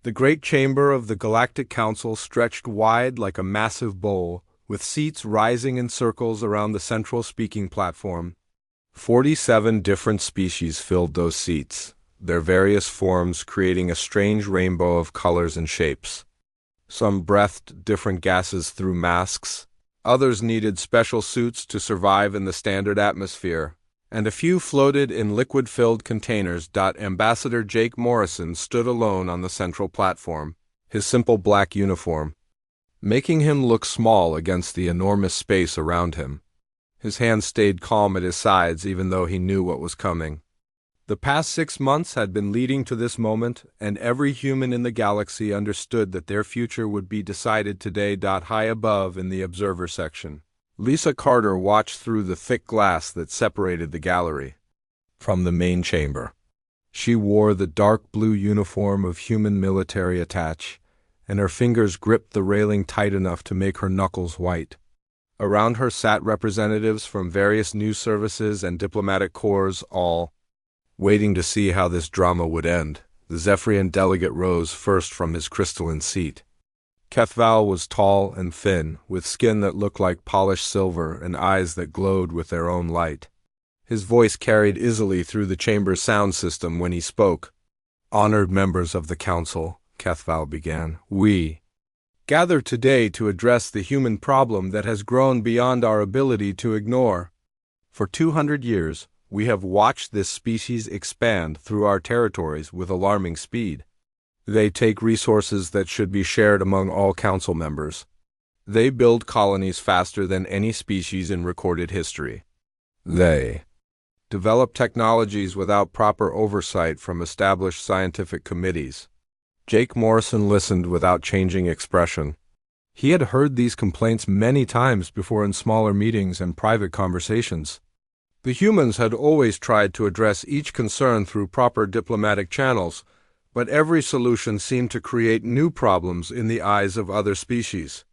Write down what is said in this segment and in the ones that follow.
The great chamber of the Galactic Council stretched wide like a massive bowl, with seats rising in circles around the central speaking platform. 47 different species filled those seats, their various forms creating a strange rainbow of colors and shapes. Some breathed different gases through masks, others needed special suits to survive in the standard atmosphere, and a few floated in liquid-filled containers. Ambassador Jake Morrison stood alone on the central platform, his simple black uniform, making him look small against the enormous space around him. His hands stayed calm at his sides even though he knew what was coming. The past 6 months had been leading to this moment, and every human in the galaxy understood that their future would be decided today. High above in the observer section, Lisa Carter watched through the thick glass that separated the gallery from the main chamber. She wore the dark blue uniform of human military attach, and her fingers gripped the railing tight enough to make her knuckles white. Around her sat representatives from various news services and diplomatic corps, all waiting to see how this drama would end. The Zephyrian delegate rose first from his crystalline seat. Kethval was tall and thin, with skin that looked like polished silver and eyes that glowed with their own light. His voice carried easily through the chamber's sound system when he spoke. "Honored members of the Council," Kethval began, "we gather today to address the human problem that has grown beyond our ability to ignore. For 200 years, we have watched this species expand through our territories with alarming speed. They take resources that should be shared among all council members. They build colonies faster than any species in recorded history. They develop technologies without proper oversight from established scientific committees." Jake Morrison listened without changing expression. He had heard these complaints many times before in smaller meetings and private conversations. The humans had always tried to address each concern through proper diplomatic channels, but every solution seemed to create new problems in the eyes of other species.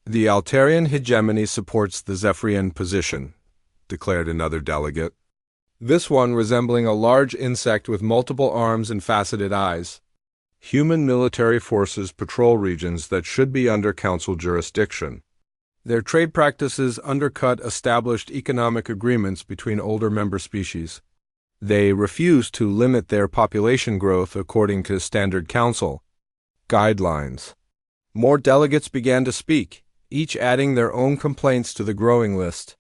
"The Altarian hegemony supports the Zephyrian position," declared another delegate. This one resembling a large insect with multiple arms and faceted eyes. "Human military forces patrol regions that should be under Council jurisdiction. Their trade practices undercut established economic agreements between older member species. They refuse to limit their population growth according to standard Council guidelines." More delegates began to speak, each adding their own complaints to the growing list.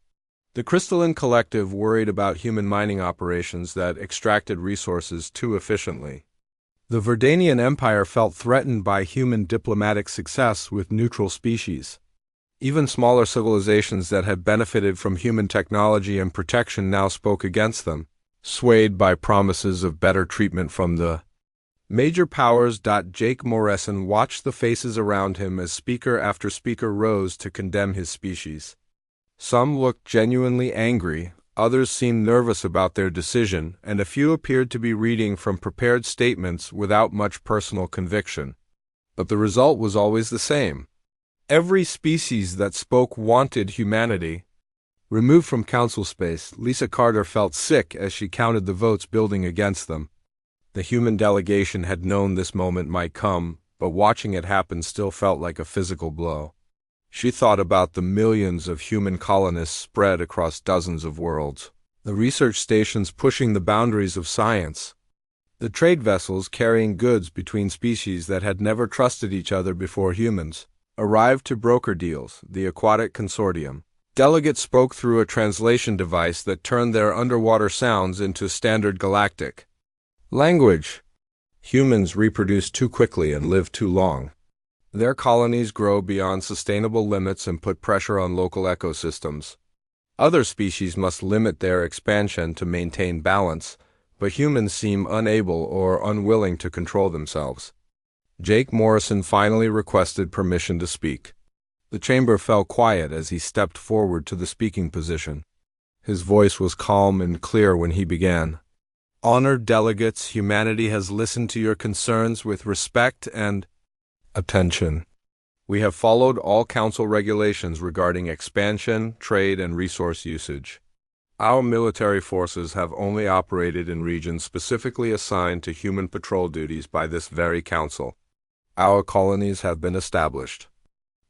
The Crystalline Collective worried about human mining operations that extracted resources too efficiently. The Verdanian Empire felt threatened by human diplomatic success with neutral species. Even smaller civilizations that had benefited from human technology and protection now spoke against them, swayed by promises of better treatment from the major powers. Jake Morrison watched the faces around him as speaker after speaker rose to condemn his species. Some looked genuinely angry, others seemed nervous about their decision, and a few appeared to be reading from prepared statements without much personal conviction. But the result was always the same. Every species that spoke wanted humanity. Removed from council space, Lisa Carter felt sick as she counted the votes building against them. The human delegation had known this moment might come, but watching it happen still felt like a physical blow. She thought about the millions of human colonists spread across dozens of worlds, the research stations pushing the boundaries of science, the trade vessels carrying goods between species that had never trusted each other before humans, arrived to broker deals, the Aquatic Consortium. Delegates spoke through a translation device that turned their underwater sounds into standard galactic language. Humans reproduce too quickly and live too long. Their colonies grow beyond sustainable limits and put pressure on local ecosystems. Other species must limit their expansion to maintain balance, but humans seem unable or unwilling to control themselves. Jake Morrison finally requested permission to speak. The chamber fell quiet as he stepped forward to the speaking position. His voice was calm and clear when he began. "Honored delegates, humanity has listened to your concerns with respect and attention. We have followed all council regulations regarding expansion, trade, and resource usage. Our military forces have only operated in regions specifically assigned to human patrol duties by this very council. Our colonies have been established.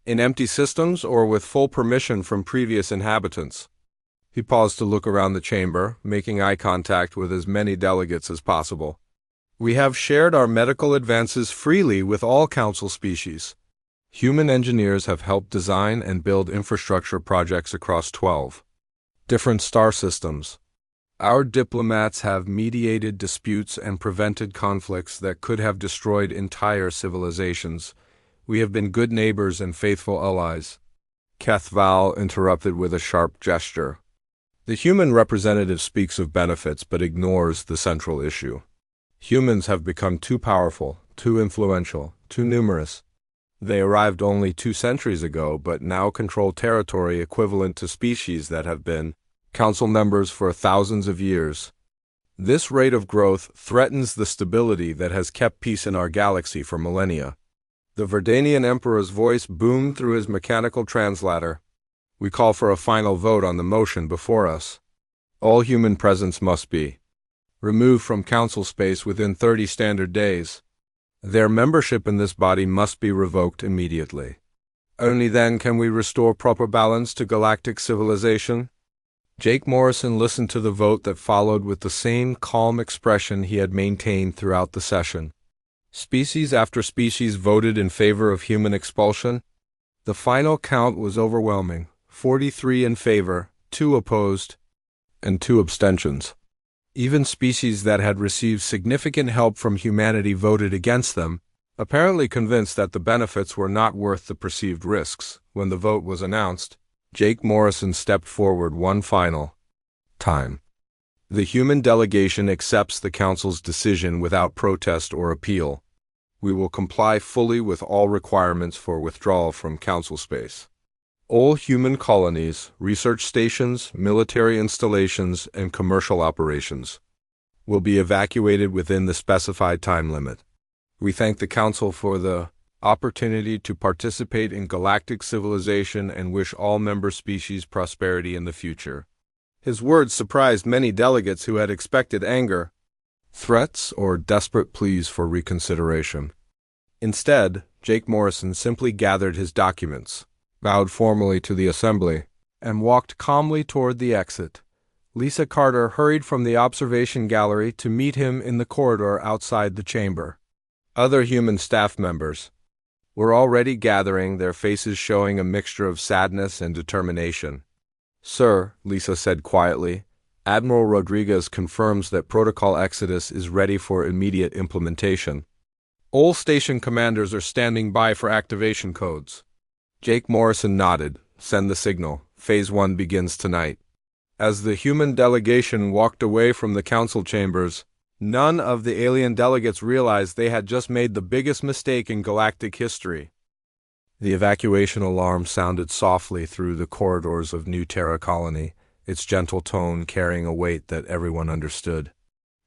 In empty systems or with full permission from previous inhabitants. He paused to look around the chamber, making eye contact with as many delegates as possible. We have shared our medical advances freely with all council species. Human engineers have helped design and build infrastructure projects across 12 different star systems. Our diplomats have mediated disputes and prevented conflicts that could have destroyed entire civilizations. We have been good neighbors and faithful allies. Kethval interrupted with a sharp gesture. The human representative speaks of benefits but ignores the central issue. Humans have become too powerful, too influential, too numerous. They arrived only 2 centuries ago but now control territory equivalent to species that have been council members for thousands of years. This rate of growth threatens the stability that has kept peace in our galaxy for millennia. The Verdanian Emperor's voice boomed through his mechanical translator. We call for a final vote on the motion before us. All human presence must be removed from council space within 30 standard days. Their membership in this body must be revoked immediately. Only then can we restore proper balance to galactic civilization. Jake Morrison listened to the vote that followed with the same calm expression he had maintained throughout the session. Species after species voted in favor of human expulsion. The final count was overwhelming, 43 in favor, 2 opposed, and 2 abstentions. Even species that had received significant help from humanity voted against them, apparently convinced that the benefits were not worth the perceived risks. When the vote was announced, Jake Morrison stepped forward one final time. The human delegation accepts the Council's decision without protest or appeal. We will comply fully with all requirements for withdrawal from Council space. All human colonies, research stations, military installations, and commercial operations will be evacuated within the specified time limit. We thank the Council for the opportunity to participate in galactic civilization and wish all member species prosperity in the future. His words surprised many delegates who had expected anger, threats, or desperate pleas for reconsideration. Instead, Jake Morrison simply gathered his documents, bowed formally to the assembly, and walked calmly toward the exit. Lisa Carter hurried from the observation gallery to meet him in the corridor outside the chamber. Other human staff members were already gathering, their faces showing a mixture of sadness and determination. "Sir," Lisa said quietly, "Admiral Rodriguez confirms that Protocol Exodus is ready for immediate implementation. All station commanders are standing by for activation codes." Jake Morrison nodded. "Send the signal. Phase 1 begins tonight." As the human delegation walked away from the council chambers, none of the alien delegates realized they had just made the biggest mistake in galactic history. The evacuation alarm sounded softly through the corridors of New Terra Colony, its gentle tone carrying a weight that everyone understood.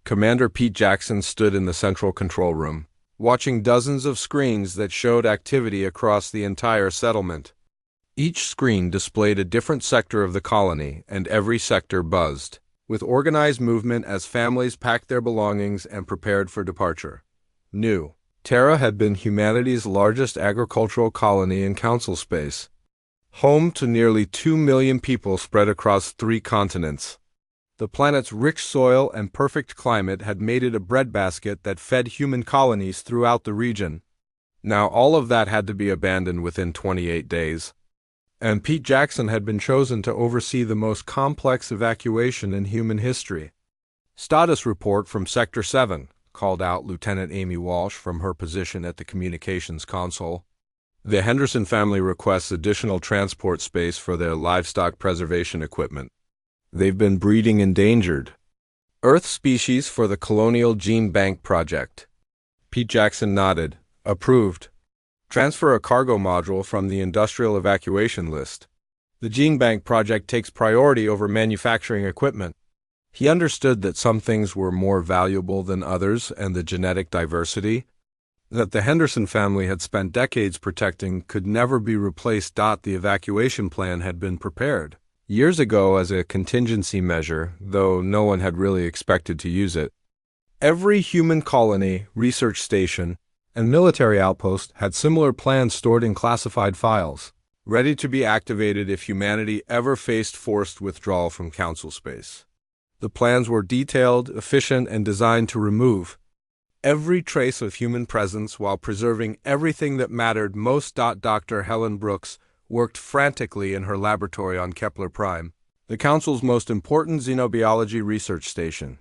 Commander Pete Jackson stood in the central control room, watching dozens of screens that showed activity across the entire settlement. Each screen displayed a different sector of the colony, and every sector buzzed with organized movement as families packed their belongings and prepared for departure. New Terra had been humanity's largest agricultural colony in council space, home to nearly 2 million people spread across 3 continents. The planet's rich soil and perfect climate had made it a breadbasket that fed human colonies throughout the region. Now all of that had to be abandoned within 28 days. And Pete Jackson had been chosen to oversee the most complex evacuation in human history. "Status report from Sector 7, called out Lieutenant Amy Walsh from her position at the communications console. "The Henderson family requests additional transport space for their livestock preservation equipment. They've been breeding endangered Earth species for the Colonial Gene Bank project." Pete Jackson nodded. "Approved. Transfer a cargo module from the industrial evacuation list. The Gene Bank project takes priority over manufacturing equipment." He understood that some things were more valuable than others, and the genetic diversity that the Henderson family had spent decades protecting could never be replaced. The evacuation plan had been prepared years ago as a contingency measure, though no one had really expected to use it. Every human colony, research station, and military outposts had similar plans stored in classified files, ready to be activated if humanity ever faced forced withdrawal from Council space. The plans were detailed, efficient, and designed to remove every trace of human presence while preserving everything that mattered most. Dr. Helen Brooks worked frantically in her laboratory on Kepler Prime, the Council's most important xenobiology research station.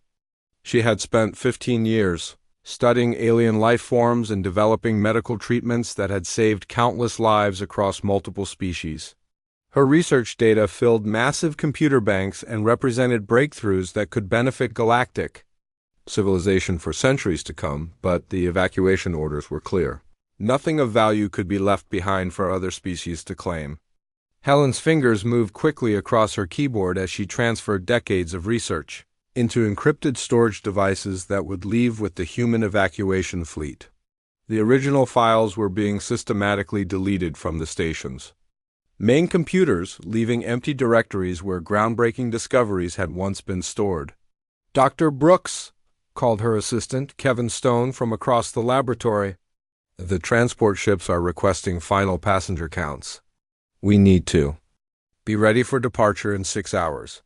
She had spent 15 years studying alien life forms and developing medical treatments that had saved countless lives across multiple species. Her research data filled massive computer banks and represented breakthroughs that could benefit galactic civilization for centuries to come, but the evacuation orders were clear. Nothing of value could be left behind for other species to claim. Helen's fingers moved quickly across her keyboard as she transferred decades of research into encrypted storage devices that would leave with the human evacuation fleet. The original files were being systematically deleted from the stations main computers, leaving empty directories where groundbreaking discoveries had once been stored. "Dr. Brooks," called her assistant, Kevin Stone, from across the laboratory. "The transport ships are requesting final passenger counts. We need to be ready for departure in 6 hours."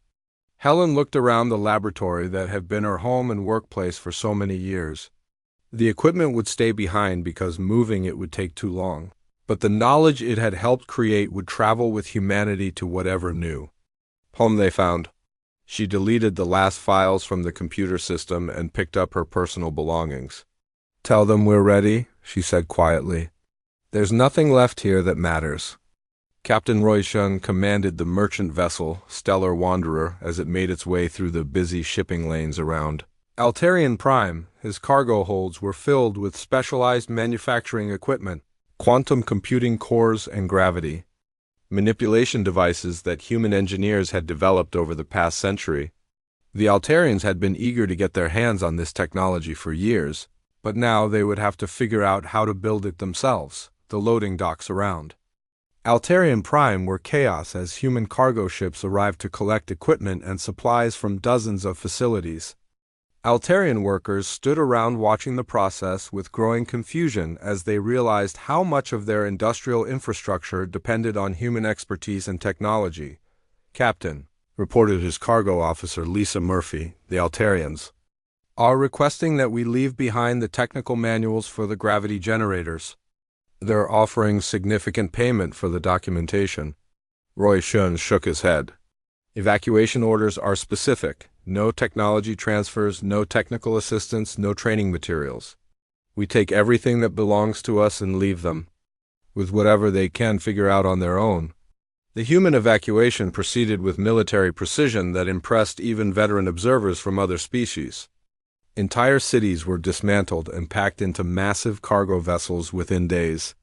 Helen looked around the laboratory that had been her home and workplace for so many years. The equipment would stay behind because moving it would take too long, but the knowledge it had helped create would travel with humanity to whatever new home they found. She deleted the last files from the computer system and picked up her personal belongings. "Tell them we're ready," she said quietly. "There's nothing left here that matters." Captain Roy Shun commanded the merchant vessel, Stellar Wanderer, as it made its way through the busy shipping lanes around Altarian Prime. His cargo holds were filled with specialized manufacturing equipment, quantum computing cores, and gravity manipulation devices that human engineers had developed over the past century. The Altarians had been eager to get their hands on this technology for years, but now they would have to figure out how to build it themselves. The loading docks around Altarian Prime were chaos as human cargo ships arrived to collect equipment and supplies from dozens of facilities. Altarian workers stood around watching the process with growing confusion as they realized how much of their industrial infrastructure depended on human expertise and technology. "Captain," reported his cargo officer Lisa Murphy, "the Altarians are requesting that we leave behind the technical manuals for the gravity generators. They're offering significant payment for the documentation." Roy Shun shook his head. "Evacuation orders are specific. No technology transfers, no technical assistance, no training materials. We take everything that belongs to us and leave them with whatever they can figure out on their own." The human evacuation proceeded with military precision that impressed even veteran observers from other species. Entire cities were dismantled and packed into massive cargo vessels within days.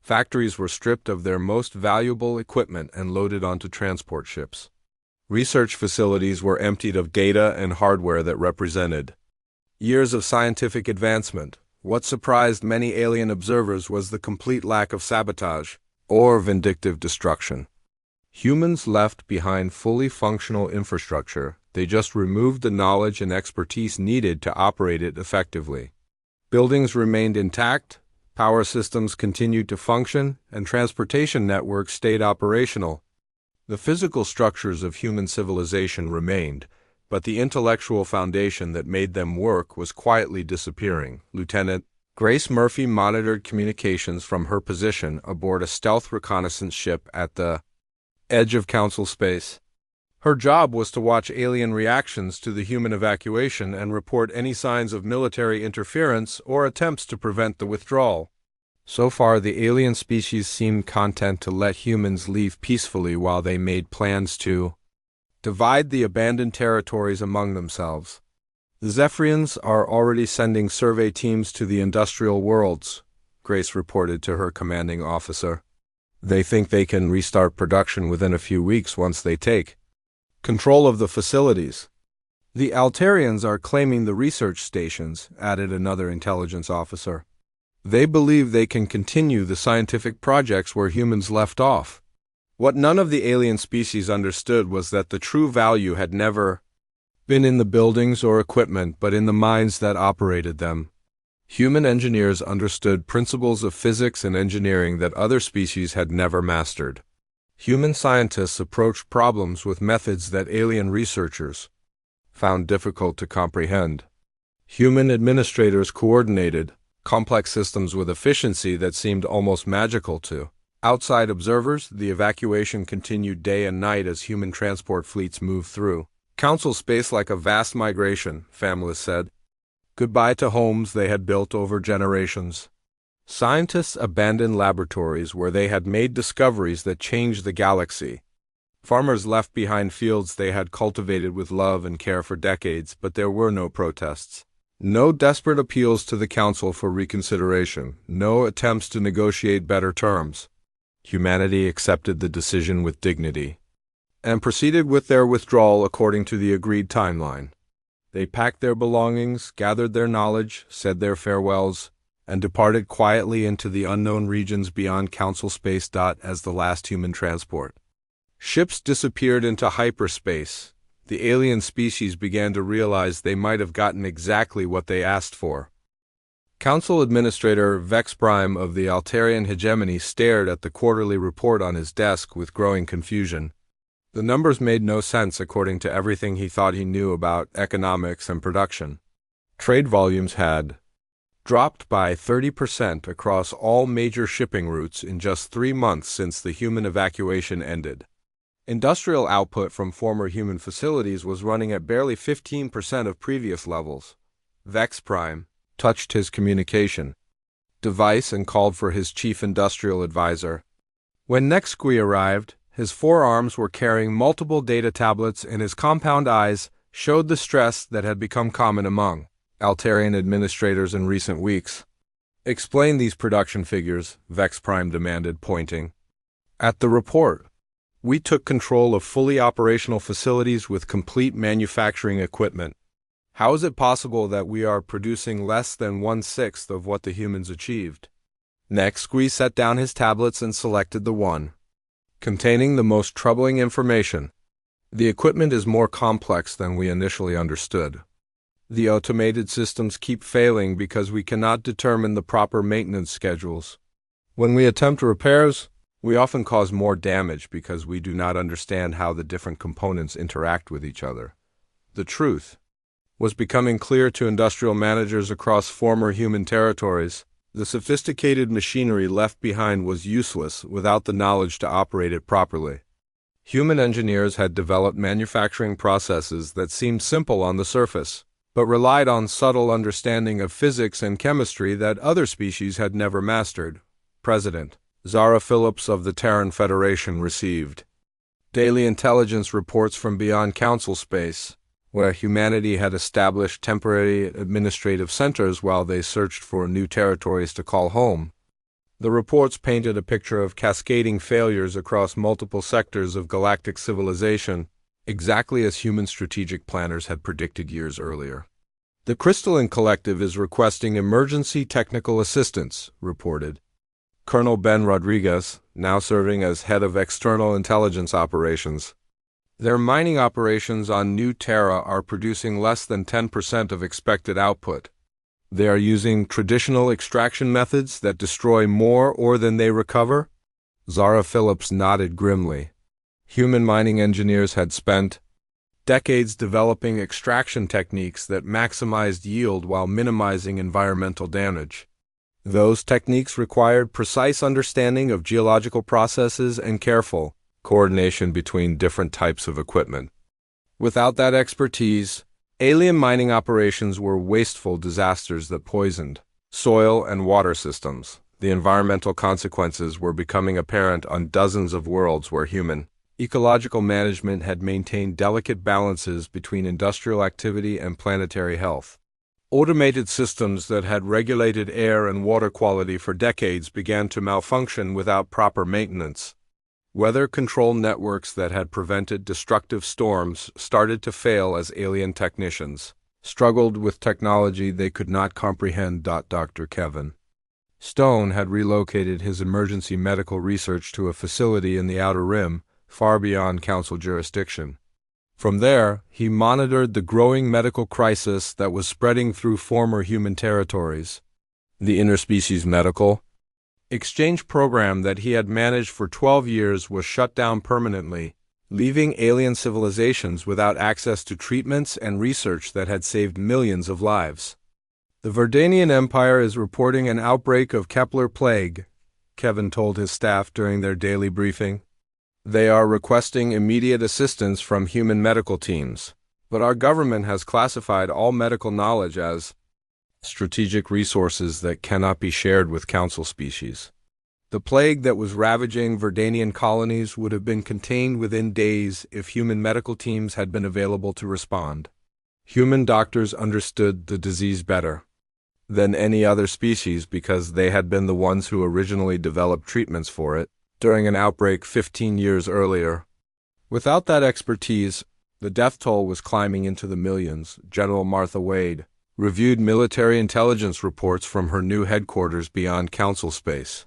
Factories were stripped of their most valuable equipment and loaded onto transport ships. Research facilities were emptied of data and hardware that represented years of scientific advancement. What surprised many alien observers was the complete lack of sabotage or vindictive destruction. Humans left behind fully functional infrastructure. They just removed the knowledge and expertise needed to operate it effectively. Buildings remained intact, power systems continued to function, and transportation networks stayed operational. The physical structures of human civilization remained, but the intellectual foundation that made them work was quietly disappearing. Lieutenant Grace Murphy monitored communications from her position aboard a stealth reconnaissance ship at the edge of Council space. Her job was to watch alien reactions to the human evacuation and report any signs of military interference or attempts to prevent the withdrawal. So far, the alien species seemed content to let humans leave peacefully while they made plans to divide the abandoned territories among themselves. "The Zephyrians are already sending survey teams to the industrial worlds," Grace reported to her commanding officer. "They think they can restart production within a few weeks once they take control of the facilities." "The Altarians are claiming the research stations," added another intelligence officer. "They believe they can continue the scientific projects where humans left off." What none of the alien species understood was that the true value had never been in the buildings or equipment, but in the minds that operated them. Human engineers understood principles of physics and engineering that other species had never mastered. Human scientists approached problems with methods that alien researchers found difficult to comprehend. Human administrators coordinated complex systems with efficiency that seemed almost magical to outside observers. The evacuation continued day and night as human transport fleets moved through Council space like a vast migration, families said. Goodbye to homes they had built over generations. Scientists abandoned laboratories where they had made discoveries that changed the galaxy. Farmers left behind fields they had cultivated with love and care for decades, but there were no protests. No desperate appeals to the Council for reconsideration, no attempts to negotiate better terms. Humanity accepted the decision with dignity and proceeded with their withdrawal according to the agreed timeline. They packed their belongings, gathered their knowledge, said their farewells, and departed quietly into the unknown regions beyond Council space. As the last human transport ships disappeared into hyperspace, the alien species began to realize they might have gotten exactly what they asked for. Council Administrator Vex Prime of the Altarian hegemony stared at the quarterly report on his desk with growing confusion. The numbers made no sense according to everything he thought he knew about economics and production. Trade volumes had dropped by 30% across all major shipping routes in just 3 months since the human evacuation ended. Industrial output from former human facilities was running at barely 15% of previous levels. Vex Prime touched his communication device and called for his chief industrial advisor. When Nextqui arrived, his forearms were carrying multiple data tablets and his compound eyes showed the stress that had become common among Altarian administrators in recent weeks. Explain these production figures, Vex Prime demanded, pointing at the report. We took control of fully operational facilities with complete manufacturing equipment. How is it possible that we are producing less than 1/6 of what the humans achieved? Next, Squee set down his tablets and selected the one containing the most troubling information. The equipment is more complex than we initially understood. The automated systems keep failing because we cannot determine the proper maintenance schedules. When we attempt repairs, we often cause more damage because we do not understand how the different components interact with each other. The truth was becoming clear to industrial managers across former human territories. The sophisticated machinery left behind was useless without the knowledge to operate it properly. Human engineers had developed manufacturing processes that seemed simple on the surface, but relied on subtle understanding of physics and chemistry that other species had never mastered. President Zara Phillips of the Terran Federation received daily intelligence reports from beyond Council space, where humanity had established temporary administrative centers while they searched for new territories to call home. The reports painted a picture of cascading failures across multiple sectors of galactic civilization, exactly as human strategic planners had predicted years earlier. The Crystalline Collective is requesting emergency technical assistance, reported Colonel Ben Rodriguez, now serving as head of external intelligence operations. Their mining operations on New Terra are producing less than 10% of expected output. They are using traditional extraction methods that destroy more ore than they recover. Zara Phillips nodded grimly. Human mining engineers had spent decades developing extraction techniques that maximized yield while minimizing environmental damage. Those techniques required precise understanding of geological processes and careful coordination between different types of equipment. Without that expertise, alien mining operations were wasteful disasters that poisoned soil and water systems. The environmental consequences were becoming apparent on dozens of worlds where human ecological management had maintained delicate balances between industrial activity and planetary health. Automated systems that had regulated air and water quality for decades began to malfunction without proper maintenance. Weather control networks that had prevented destructive storms started to fail as alien technicians struggled with technology they could not comprehend. Dr. Kevin Stone had relocated his emergency medical research to a facility in the Outer Rim, far beyond Council jurisdiction. From there, he monitored the growing medical crisis that was spreading through former human territories. The interspecies medical exchange program that he had managed for 12 years was shut down permanently, leaving alien civilizations without access to treatments and research that had saved millions of lives. The Verdanian Empire is reporting an outbreak of Kepler plague, Kevin told his staff during their daily briefing. They are requesting immediate assistance from human medical teams, but our government has classified all medical knowledge as strategic resources that cannot be shared with council species. The plague that was ravaging Verdanian colonies would have been contained within days if human medical teams had been available to respond. Human doctors understood the disease better than any other species because they had been the ones who originally developed treatments for it during an outbreak 15 years earlier. Without that expertise, the death toll was climbing into the millions. General Martha Wade reviewed military intelligence reports from her new headquarters beyond council space.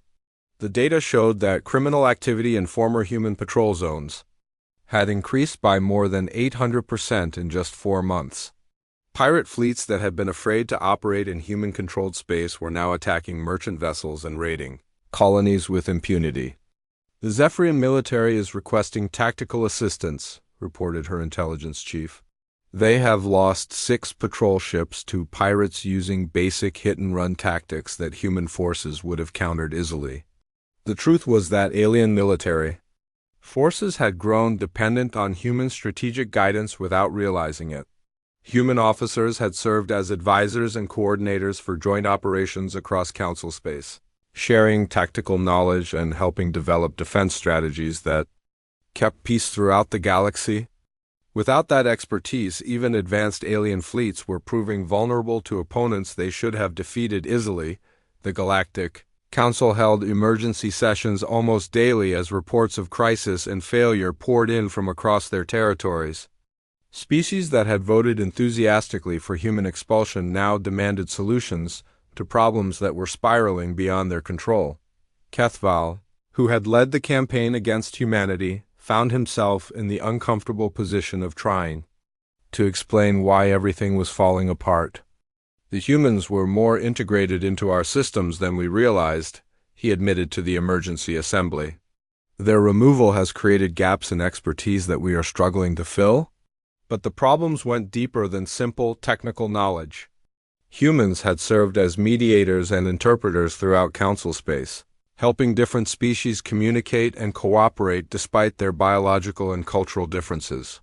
The data showed that criminal activity in former human patrol zones had increased by more than 800% in just 4 months. Pirate fleets that had been afraid to operate in human-controlled space were now attacking merchant vessels and raiding colonies with impunity. The Zephyrian military is requesting tactical assistance, reported her intelligence chief. They have lost 6 patrol ships to pirates using basic hit-and-run tactics that human forces would have countered easily. The truth was that alien military forces had grown dependent on human strategic guidance without realizing it. Human officers had served as advisors and coordinators for joint operations across council space, sharing tactical knowledge and helping develop defense strategies that kept peace throughout the galaxy. Without that expertise, even advanced alien fleets were proving vulnerable to opponents they should have defeated easily. The Galactic Council held emergency sessions almost daily as reports of crisis and failure poured in from across their territories. Species that had voted enthusiastically for human expulsion now demanded solutions to problems that were spiraling beyond their control. Kethval, who had led the campaign against humanity, found himself in the uncomfortable position of trying to explain why everything was falling apart. The humans were more integrated into our systems than we realized, he admitted to the emergency assembly. Their removal has created gaps in expertise that we are struggling to fill. But the problems went deeper than simple technical knowledge. Humans had served as mediators and interpreters throughout council space, helping different species communicate and cooperate despite their biological and cultural differences.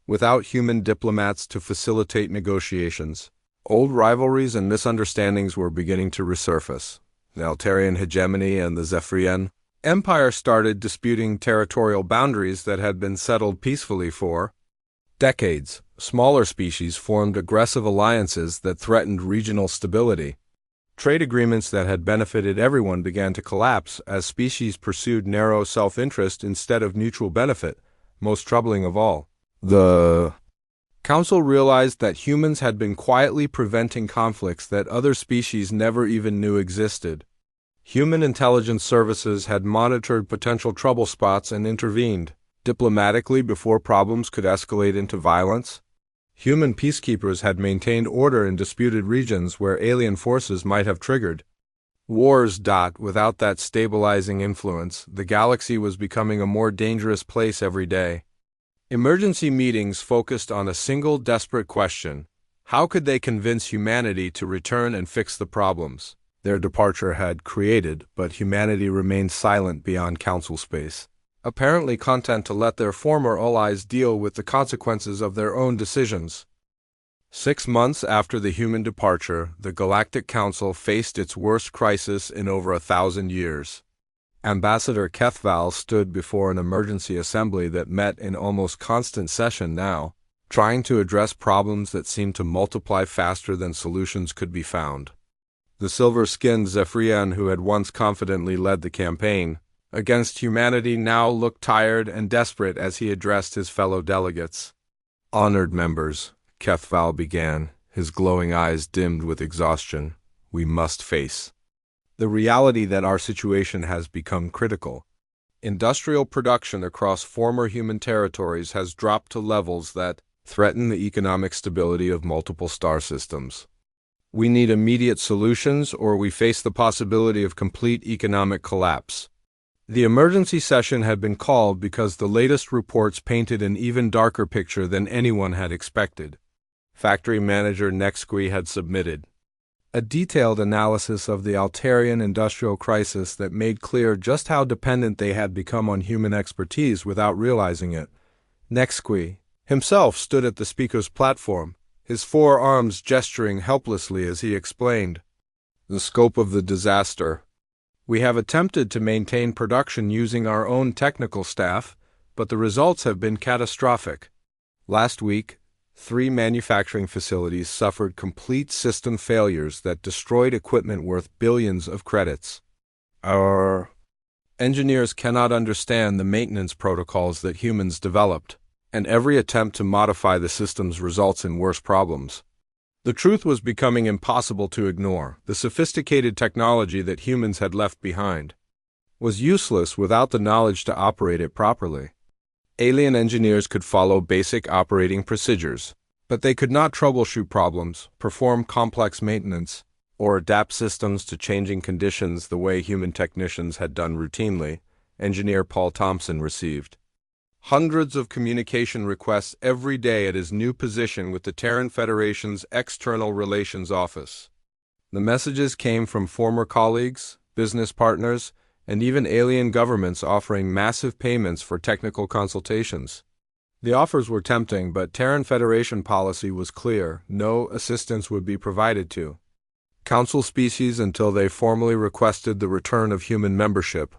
Without human diplomats to facilitate negotiations, old rivalries and misunderstandings were beginning to resurface. The Altarian hegemony and the Zephyrian Empire started disputing territorial boundaries that had been settled peacefully for decades. Smaller species formed aggressive alliances that threatened regional stability. Trade agreements that had benefited everyone began to collapse as species pursued narrow self-interest instead of mutual benefit. Most troubling of all, the Council realized that humans had been quietly preventing conflicts that other species never even knew existed. Human intelligence services had monitored potential trouble spots and intervened diplomatically before problems could escalate into violence. Human peacekeepers had maintained order in disputed regions where alien forces might have triggered wars. Without that stabilizing influence, the galaxy was becoming a more dangerous place every day. Emergency meetings focused on a single desperate question: how could they convince humanity to return and fix the problems their departure had created? But humanity remained silent beyond council space, apparently content to let their former allies deal with the consequences of their own decisions. 6 months after the human departure, the Galactic Council faced its worst crisis in over 1,000 years. Ambassador Kethval stood before an emergency assembly that met in almost constant session now, trying to address problems that seemed to multiply faster than solutions could be found. The silver-skinned Zephyrian who had once confidently led the campaign against humanity now looked tired and desperate as he addressed his fellow delegates. "Honored members," Kethval began, his glowing eyes dimmed with exhaustion, "we must face the reality that our situation has become critical. Industrial production across former human territories has dropped to levels that threaten the economic stability of multiple star systems. We need immediate solutions or we face the possibility of complete economic collapse. The emergency session had been called because the latest reports painted an even darker picture than anyone had expected. Factory manager Nexqui had submitted a detailed analysis of the Altarian industrial crisis that made clear just how dependent they had become on human expertise without realizing it. Nexqui himself stood at the speaker's platform, his four arms gesturing helplessly as he explained the scope of the disaster. We have attempted to maintain production using our own technical staff, but the results have been catastrophic. Last week, 3 manufacturing facilities suffered complete system failures that destroyed equipment worth billions of credits. Our engineers cannot understand the maintenance protocols that humans developed, and every attempt to modify the systems results in worse problems. The truth was becoming impossible to ignore. The sophisticated technology that humans had left behind was useless without the knowledge to operate it properly. Alien engineers could follow basic operating procedures, but they could not troubleshoot problems, perform complex maintenance, or adapt systems to changing conditions the way human technicians had done routinely. Engineer Paul Thompson received hundreds of communication requests every day at his new position with the Terran Federation's External Relations Office. The messages came from former colleagues, business partners, and even alien governments offering massive payments for technical consultations. The offers were tempting, but Terran Federation policy was clear: no assistance would be provided to Council species until they formally requested the return of human membership.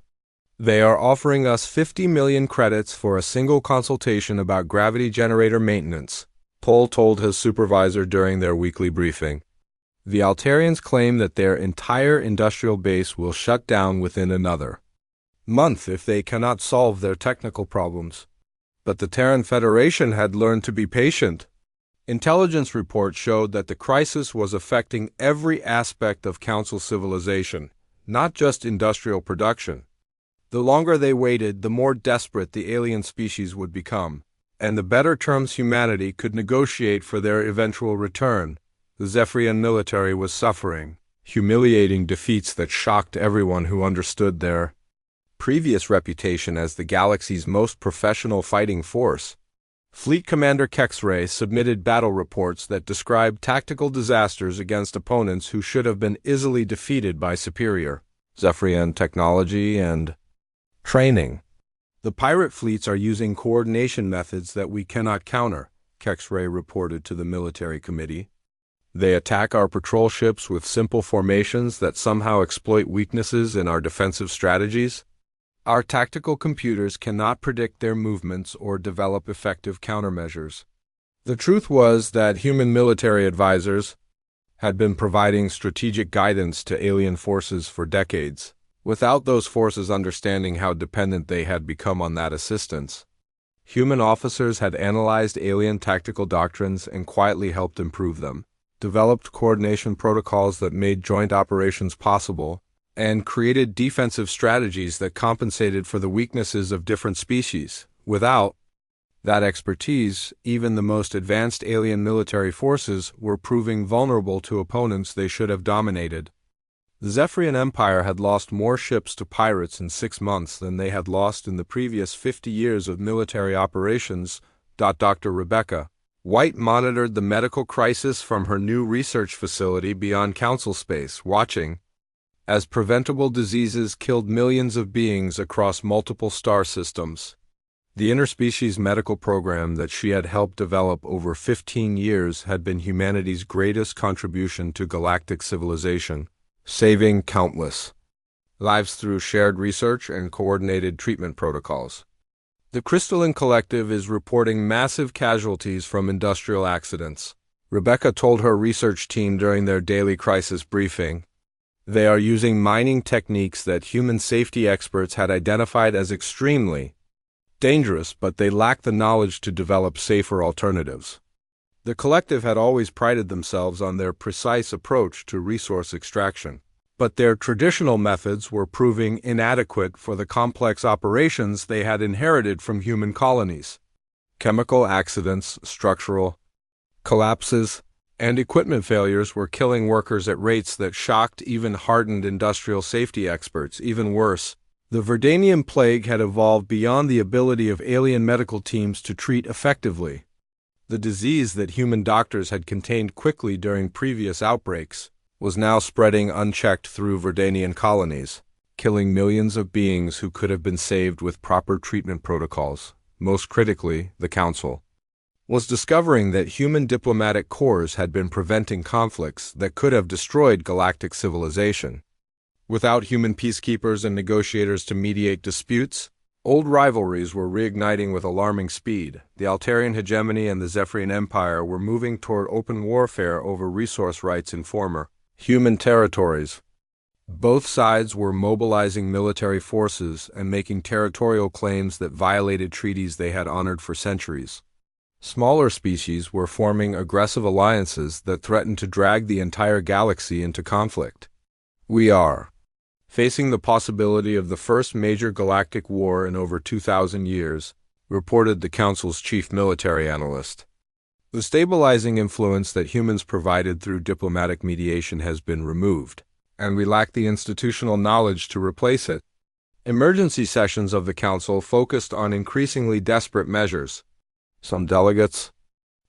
They are offering us 50 million credits for a single consultation about gravity generator maintenance, Paul told his supervisor during their weekly briefing. The Altarians claim that their entire industrial base will shut down within another month if they cannot solve their technical problems. But the Terran Federation had learned to be patient. Intelligence reports showed that the crisis was affecting every aspect of Council civilization, not just industrial production. The longer they waited, the more desperate the alien species would become, and the better terms humanity could negotiate for their eventual return. The Zephyrian military was suffering humiliating defeats that shocked everyone who understood their previous reputation as the galaxy's most professional fighting force. Fleet Commander Kexray submitted battle reports that described tactical disasters against opponents who should have been easily defeated by superior Zephyrian technology and training. The pirate fleets are using coordination methods that we cannot counter, Kexray reported to the military committee. They attack our patrol ships with simple formations that somehow exploit weaknesses in our defensive strategies. Our tactical computers cannot predict their movements or develop effective countermeasures. The truth was that human military advisors had been providing strategic guidance to alien forces for decades, without those forces understanding how dependent they had become on that assistance. Human officers had analyzed alien tactical doctrines and quietly helped improve them, developed coordination protocols that made joint operations possible, and created defensive strategies that compensated for the weaknesses of different species. Without that expertise, even the most advanced alien military forces were proving vulnerable to opponents they should have dominated. The Zephyrian Empire had lost more ships to pirates in 6 months than they had lost in the previous 50 years of military operations. Dr. Rebecca White monitored the medical crisis from her new research facility beyond Council space, watching as preventable diseases killed millions of beings across multiple star systems. The interspecies medical program that she had helped develop over 15 years had been humanity's greatest contribution to galactic civilization, saving countless lives through shared research and coordinated treatment protocols. The Crystalline Collective is reporting massive casualties from industrial accidents, Rebecca told her research team during their daily crisis briefing. They are using mining techniques that human safety experts had identified as extremely dangerous, but they lack the knowledge to develop safer alternatives. The collective had always prided themselves on their precise approach to resource extraction, but their traditional methods were proving inadequate for the complex operations they had inherited from human colonies. Chemical accidents, structural collapses, and equipment failures were killing workers at rates that shocked even hardened industrial safety experts. Even worse, the Verdanian plague had evolved beyond the ability of alien medical teams to treat effectively. The disease that human doctors had contained quickly during previous outbreaks was now spreading unchecked through Verdanian colonies, killing millions of beings who could have been saved with proper treatment protocols. Most critically, the Council was discovering that human diplomatic corps had been preventing conflicts that could have destroyed galactic civilization. Without human peacekeepers and negotiators to mediate disputes, old rivalries were reigniting with alarming speed. The Altarian hegemony and the Zephyrian Empire were moving toward open warfare over resource rights in former human territories. Both sides were mobilizing military forces and making territorial claims that violated treaties they had honored for centuries. Smaller species were forming aggressive alliances that threatened to drag the entire galaxy into conflict. We are facing the possibility of the first major galactic war in over 2,000 years, reported the Council's chief military analyst. The stabilizing influence that humans provided through diplomatic mediation has been removed, and we lack the institutional knowledge to replace it. Emergency sessions of the Council focused on increasingly desperate measures. Some delegates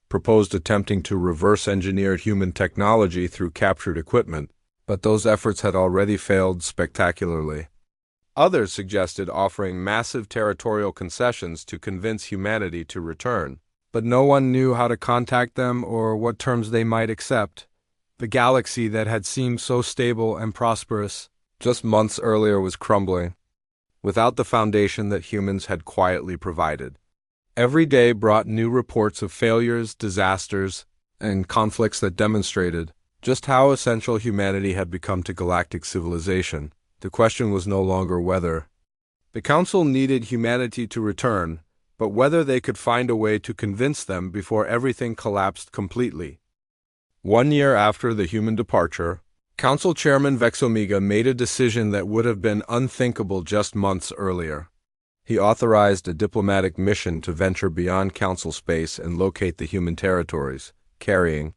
proposed attempting to reverse-engineer human technology through captured equipment, but those efforts had already failed spectacularly. Others suggested offering massive territorial concessions to convince humanity to return, but no one knew how to contact them or what terms they might accept. The galaxy that had seemed so stable and prosperous just months earlier was crumbling, without the foundation that humans had quietly provided. Every day brought new reports of failures, disasters, and conflicts that demonstrated just how essential humanity had become to galactic civilization. The question was no longer whether the Council needed humanity to return, but whether they could find a way to convince them before everything collapsed completely. 1 year after the human departure, Council Chairman Vexomega made a decision that would have been unthinkable just months earlier. He authorized a diplomatic mission to venture beyond Council space and locate the human territories, carrying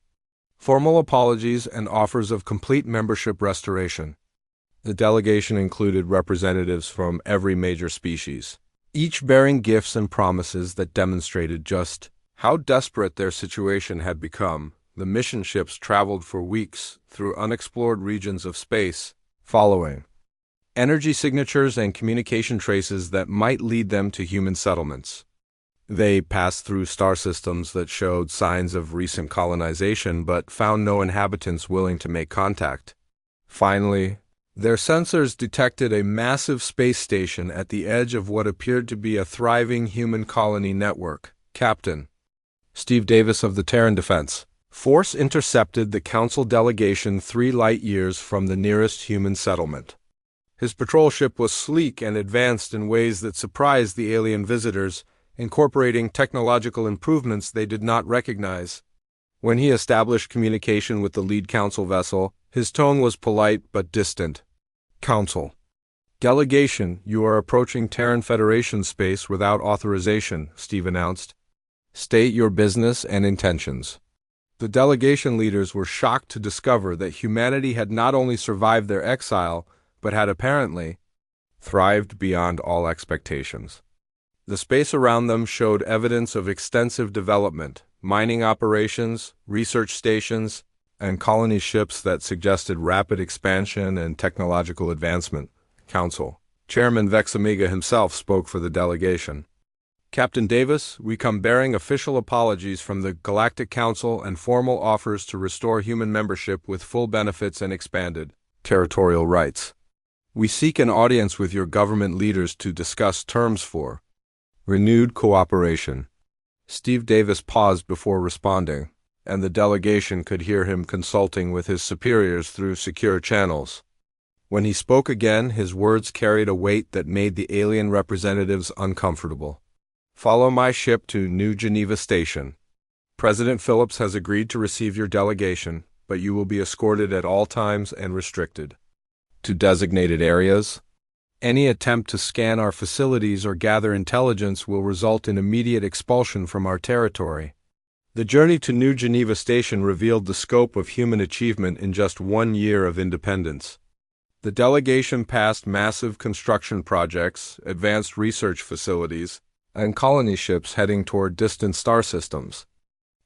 formal apologies and offers of complete membership restoration. The delegation included representatives from every major species, each bearing gifts and promises that demonstrated just how desperate their situation had become. The mission ships traveled for weeks through unexplored regions of space, following energy signatures and communication traces that might lead them to human settlements. They passed through star systems that showed signs of recent colonization but found no inhabitants willing to make contact. Finally, their sensors detected a massive space station at the edge of what appeared to be a thriving human colony network. Captain Steve Davis of the Terran Defense Force intercepted the Council delegation 3 light-years from the nearest human settlement. His patrol ship was sleek and advanced in ways that surprised the alien visitors, incorporating technological improvements they did not recognize. When he established communication with the lead Council vessel, his tone was polite but distant. Council delegation, you are approaching Terran Federation space without authorization, Steve announced. State your business and intentions. The delegation leaders were shocked to discover that humanity had not only survived their exile, but had apparently thrived beyond all expectations. The space around them showed evidence of extensive development, mining operations, research stations, and colony ships that suggested rapid expansion and technological advancement. Council Chairman Vexomega himself spoke for the delegation. Captain Davis, we come bearing official apologies from the Galactic Council and formal offers to restore human membership with full benefits and expanded territorial rights. We seek an audience with your government leaders to discuss terms for renewed cooperation. Steve Davis paused before responding, and the delegation could hear him consulting with his superiors through secure channels. When he spoke again, his words carried a weight that made the alien representatives uncomfortable. Follow my ship to New Geneva Station. President Phillips has agreed to receive your delegation, but you will be escorted at all times and restricted to designated areas. Any attempt to scan our facilities or gather intelligence will result in immediate expulsion from our territory. The journey to New Geneva Station revealed the scope of human achievement in just 1 year of independence. The delegation passed massive construction projects, advanced research facilities, and colony ships heading toward distant star systems.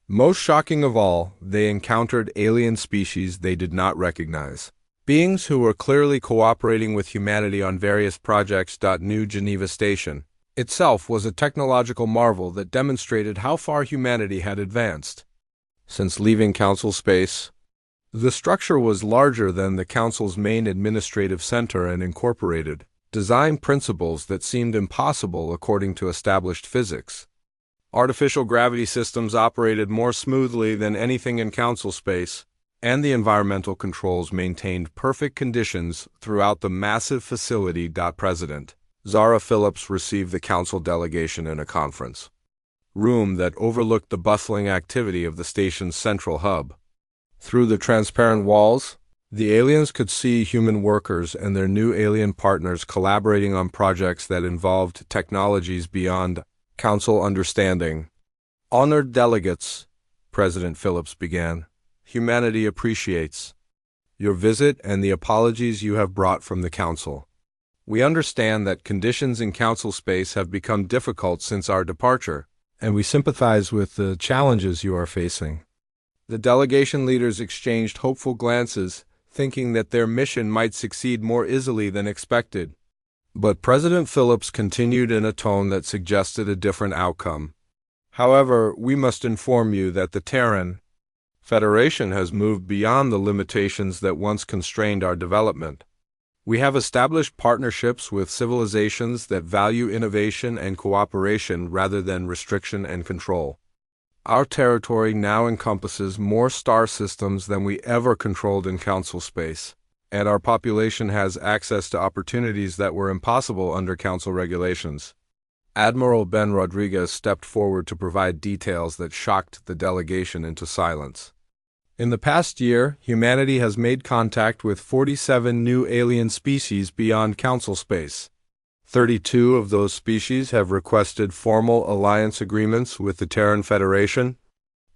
Most shocking of all, they encountered alien species they did not recognize. Beings who were clearly cooperating with humanity on various projects. New Geneva Station itself was a technological marvel that demonstrated how far humanity had advanced. Since leaving Council space, the structure was larger than the Council's main administrative center and incorporated design principles that seemed impossible according to established physics. Artificial gravity systems operated more smoothly than anything in Council space, and the environmental controls maintained perfect conditions throughout the massive facility. President Zara Phillips received the Council delegation in a conference room that overlooked the bustling activity of the station's central hub. Through the transparent walls, the aliens could see human workers and their new alien partners collaborating on projects that involved technologies beyond Council understanding. Honored delegates, President Phillips began, humanity appreciates your visit and the apologies you have brought from the Council. We understand that conditions in Council space have become difficult since our departure, and we sympathize with the challenges you are facing. The delegation leaders exchanged hopeful glances, thinking that their mission might succeed more easily than expected. But President Phillips continued in a tone that suggested a different outcome. However, we must inform you that the Terran Federation has moved beyond the limitations that once constrained our development. We have established partnerships with civilizations that value innovation and cooperation rather than restriction and control. Our territory now encompasses more star systems than we ever controlled in Council space, and our population has access to opportunities that were impossible under Council regulations. Admiral Ben Rodriguez stepped forward to provide details that shocked the delegation into silence. In the past year, humanity has made contact with 47 new alien species beyond Council space. 32 of those species have requested formal alliance agreements with the Terran Federation.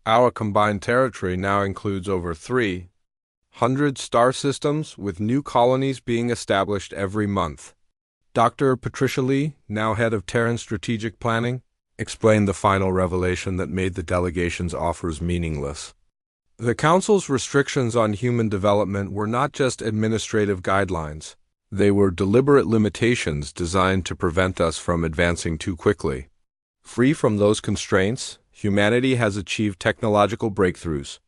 Our combined territory now includes over 300 star systems, with new colonies being established every month. Dr. Patricia Lee, now head of Terran Strategic Planning, explained the final revelation that made the delegation's offers meaningless. The Council's restrictions on human development were not just administrative guidelines. They were deliberate limitations designed to prevent us from advancing too quickly. Free from those constraints, humanity has achieved technological breakthroughs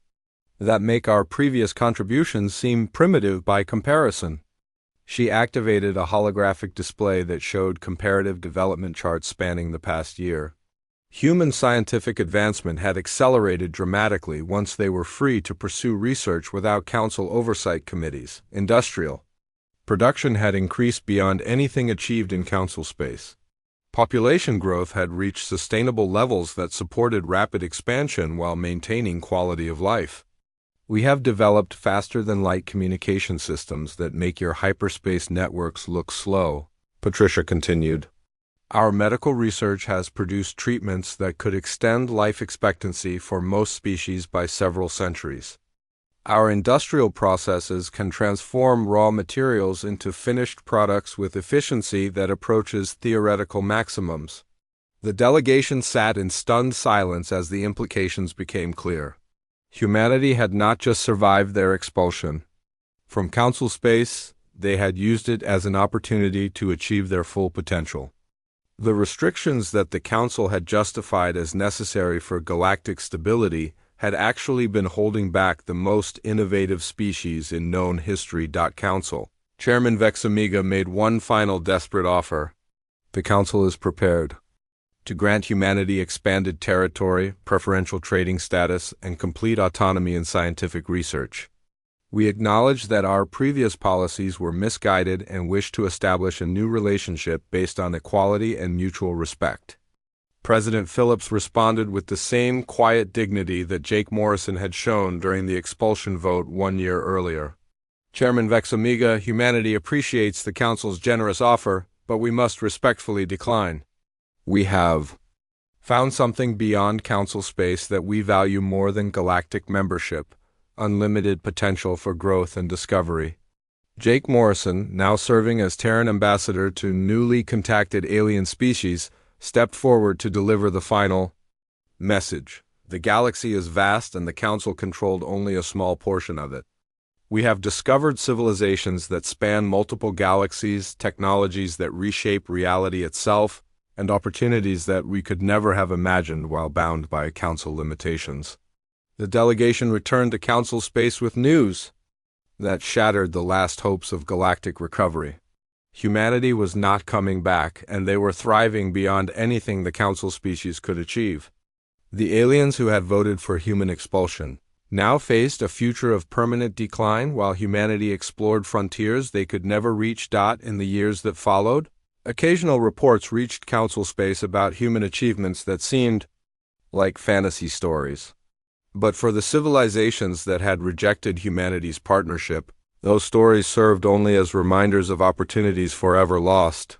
that make our previous contributions seem primitive by comparison. She activated a holographic display that showed comparative development charts spanning the past year. Human scientific advancement had accelerated dramatically once they were free to pursue research without Council oversight committees. Industrial production had increased beyond anything achieved in Council space. Population growth had reached sustainable levels that supported rapid expansion while maintaining quality of life. We have developed faster-than-light communication systems that make your hyperspace networks look slow, Patricia continued. Our medical research has produced treatments that could extend life expectancy for most species by several centuries. Our industrial processes can transform raw materials into finished products with efficiency that approaches theoretical maximums. The delegation sat in stunned silence as the implications became clear. Humanity had not just survived their expulsion from Council space, they had used it as an opportunity to achieve their full potential. The restrictions that the Council had justified as necessary for galactic stability had actually been holding back the most innovative species in known history. Council Chairman Vexamiga made one final desperate offer. The Council is prepared to grant humanity expanded territory, preferential trading status, and complete autonomy in scientific research. We acknowledge that our previous policies were misguided and wish to establish a new relationship based on equality and mutual respect. President Phillips responded with the same quiet dignity that Jake Morrison had shown during the expulsion vote 1 year earlier. Chairman Vexamiga, humanity appreciates the Council's generous offer, but we must respectfully decline. We have found something beyond council space that we value more than galactic membership: unlimited potential for growth and discovery. Jake Morrison, now serving as Terran ambassador to newly contacted alien species, stepped forward to deliver the final message. The galaxy is vast and the Council controlled only a small portion of it. We have discovered civilizations that span multiple galaxies, technologies that reshape reality itself, and opportunities that we could never have imagined while bound by Council limitations. The delegation returned to Council space with news that shattered the last hopes of galactic recovery. Humanity was not coming back, and they were thriving beyond anything the Council species could achieve. The aliens who had voted for human expulsion now faced a future of permanent decline while humanity explored frontiers they could never reach. In the years that followed, occasional reports reached Council space about human achievements that seemed like fantasy stories. But for the civilizations that had rejected humanity's partnership, those stories served only as reminders of opportunities forever lost.